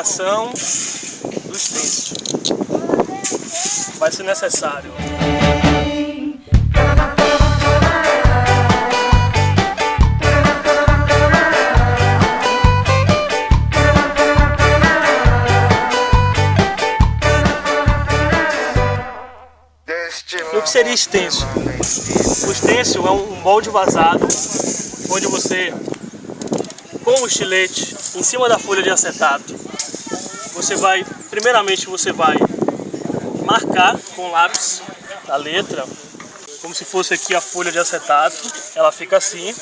aplicação do stencil. Vai ser necessário e o que seria stencil? O stencil é um molde vazado, onde você, com o estilete em cima da folha de acetato, primeiramente você vai marcar com lápis a letra, como se fosse aqui a folha de acetato, ela fica assim.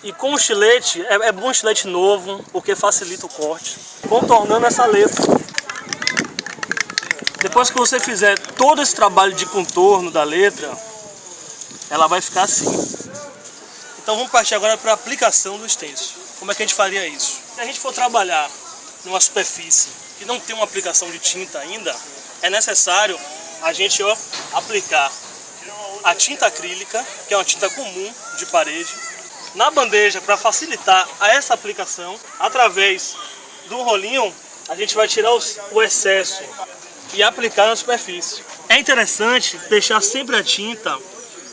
E com o estilete, é bom um estilete novo, porque facilita o corte, contornando essa letra. Depois que você fizer todo esse trabalho de contorno da letra, ela vai ficar assim. Então vamos partir agora para a aplicação do stencil. Como é que a gente faria isso? Se a gente for trabalhar numa superfície que não tem uma aplicação de tinta ainda, é necessário a gente aplicar a tinta acrílica, que é uma tinta comum de parede, na bandeja para facilitar essa aplicação. Através do rolinho, a gente vai tirar o excesso e aplicar na superfície. É interessante deixar sempre a tinta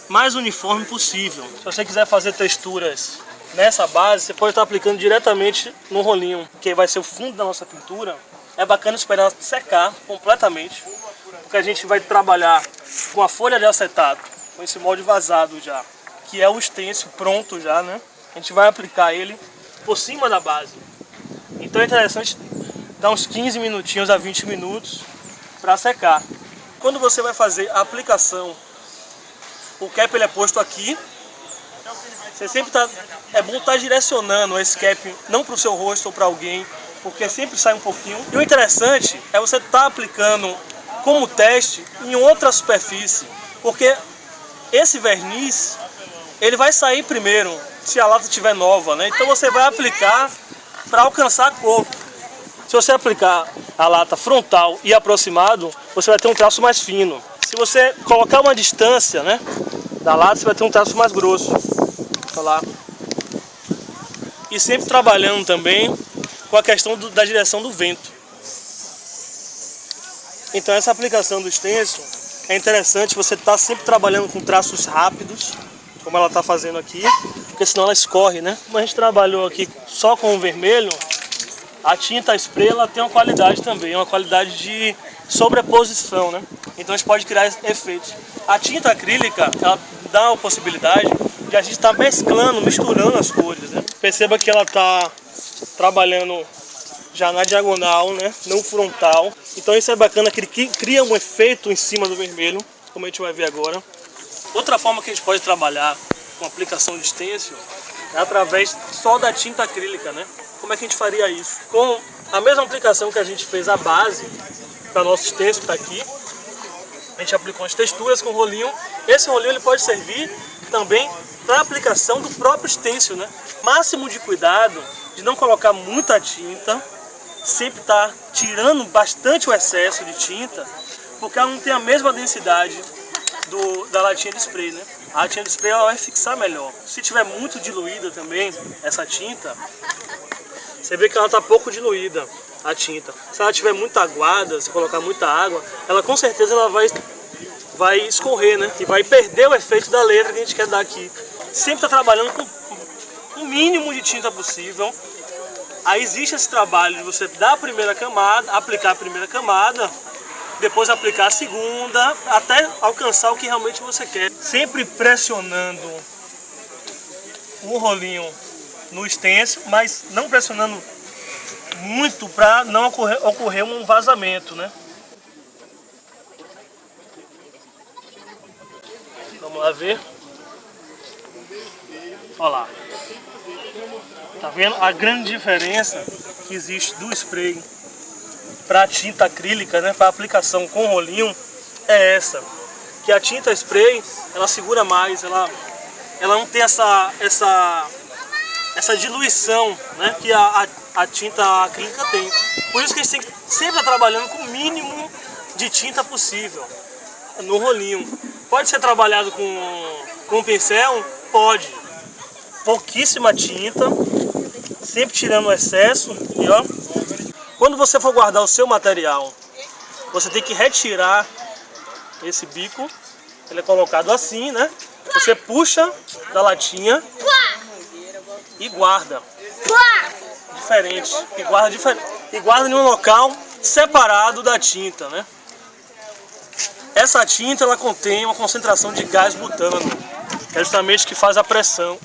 mais uniforme possível. Se você quiser fazer texturas nessa base, você pode estar aplicando diretamente no rolinho, que vai ser o fundo da nossa pintura. É bacana esperar secar completamente, porque a gente vai trabalhar com a folha de acetato, com esse molde vazado já, que é o stencil pronto já, né? A gente vai aplicar ele por cima da base. Então é interessante dar uns 15 minutinhos a 20 minutos para secar. Quando você vai fazer a aplicação, o cap ele é posto aqui. Você sempre é bom estar direcionando esse cap não para o seu rosto ou para alguém, porque sempre sai um pouquinho. E o interessante é você estar aplicando como teste em outra superfície, porque esse verniz ele vai sair primeiro se a lata estiver nova, né? Então você vai aplicar para alcançar a cor. Se você aplicar a lata frontal e aproximado, você vai ter um traço mais fino. Se você colocar uma distância, né, da lata, você vai ter um traço mais grosso. Olha lá. E sempre trabalhando também com a questão da direção do vento. Então essa aplicação do stencil é interessante você estar sempre trabalhando com traços rápidos, como ela está fazendo aqui, porque senão ela escorre, né? Como a gente trabalhou aqui só com o vermelho, a tinta spray ela tem uma qualidade também, uma qualidade de sobreposição, né? Então a gente pode criar efeitos. A tinta acrílica ela dá a possibilidade de a gente estar mesclando, misturando as cores, né? Perceba que ela está trabalhando já na diagonal, né? Não frontal. Então isso é bacana, que ele cria um efeito em cima do vermelho, como a gente vai ver agora. Outra forma que a gente pode trabalhar com a aplicação de stencil é através só da tinta acrílica, né? Como é que a gente faria isso? Com a mesma aplicação que a gente fez a base para nosso stencil, que está aqui, a gente aplicou as texturas com o rolinho. Esse rolinho ele pode servir também para a aplicação do próprio stencil, né? Máximo de cuidado de não colocar muita tinta, sempre tá tirando bastante o excesso de tinta, porque ela não tem a mesma densidade da latinha de spray, né? A latinha de spray ela vai fixar melhor. Se tiver muito diluída também essa tinta, você vê que ela está pouco diluída, a tinta. Se ela tiver muito aguada, se colocar muita água, ela com certeza ela vai escorrer, né? E vai perder o efeito da letra que a gente quer dar aqui. Sempre está trabalhando com o mínimo de tinta possível. Aí existe esse trabalho de você dar a primeira camada, aplicar a primeira camada, depois aplicar a segunda, até alcançar o que realmente você quer. Sempre pressionando o rolinho no stencil, mas não pressionando muito para não ocorrer um vazamento, né? Vamos lá ver. Olha lá. Tá vendo a grande diferença que existe do spray para a tinta acrílica, né? Para aplicação com rolinho é essa. Que a tinta spray, ela segura mais, ela não tem essa diluição, né, que a tinta acrílica tem. Por isso que a gente tem que sempre estar trabalhando com o mínimo de tinta possível no rolinho. Pode ser trabalhado com pincel? Pode. Pouquíssima tinta, sempre tirando o excesso. E ó, Quando você for guardar o seu material, você tem que retirar esse bico. Ele é colocado assim, né? Você puxa da latinha e guarda. Diferente. E guarda em um local separado da tinta, né? Essa tinta ela contém uma concentração de gás butano, que é justamente que faz a pressão.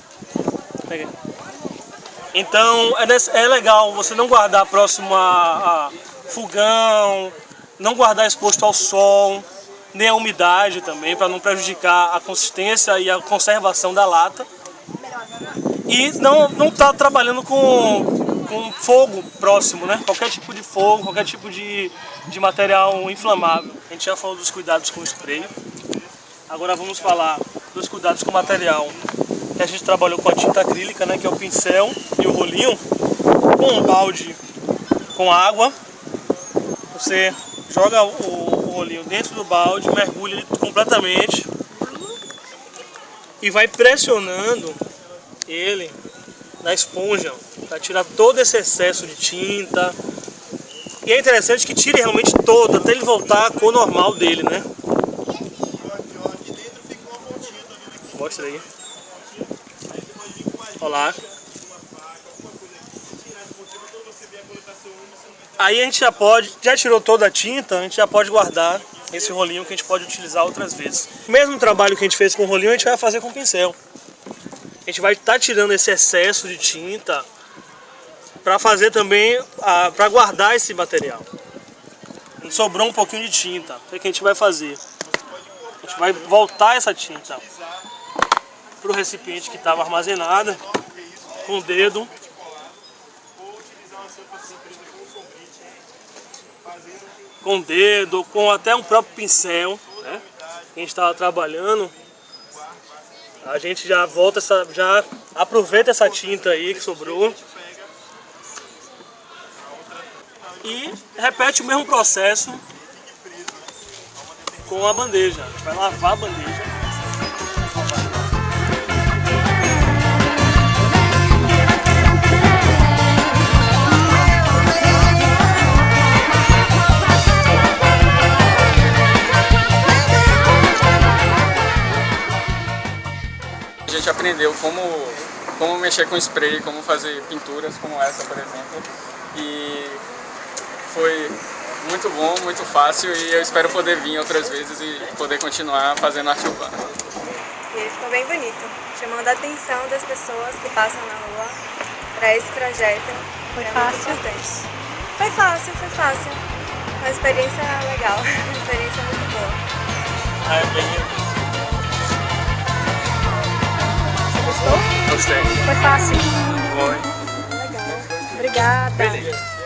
Então é legal você não guardar próximo a fogão, não guardar exposto ao sol, nem a umidade também, para não prejudicar a consistência e a conservação da lata. E não tá trabalhando com fogo próximo, né? Qualquer tipo de fogo, qualquer tipo de material inflamável. A gente já falou dos cuidados com o spray. Agora vamos falar dos cuidados com o material que a gente trabalhou com a tinta acrílica, né? Que é o pincel e o rolinho. Com um balde com água, você joga o rolinho dentro do balde, mergulha ele completamente e vai pressionando ele na esponja para tirar todo esse excesso de tinta. E é interessante que tire realmente todo, até ele voltar à cor normal dele, né? Mostra aí. Olha lá. Aí a gente já tirou toda a tinta, a gente já pode guardar esse rolinho que a gente pode utilizar outras vezes. O mesmo trabalho que a gente fez com o rolinho, a gente vai fazer com o pincel. A gente vai estar tirando esse excesso de tinta para fazer também, para guardar esse material. Sobrou um pouquinho de tinta, o que a gente vai fazer? A gente vai voltar essa tinta para o recipiente que estava armazenada com o dedo. Com o dedo, com até um próprio pincel, né? Que a gente estava trabalhando. A gente já volta, já aproveita essa tinta aí que sobrou e repete o mesmo processo com a bandeja. A gente vai lavar a bandeja. A gente aprendeu como mexer com spray, como fazer pinturas como essa, por exemplo, e foi muito bom, muito fácil, e eu espero poder vir outras vezes e poder continuar fazendo arte urbana. E ficou bem bonito, chamando a atenção das pessoas que passam na rua para esse projeto. Foi fácil? Importante. Foi fácil. Uma experiência legal, uma experiência muito boa. Gostou? Gostei. Foi fácil? Foi. Legal. Obrigada. Beleza.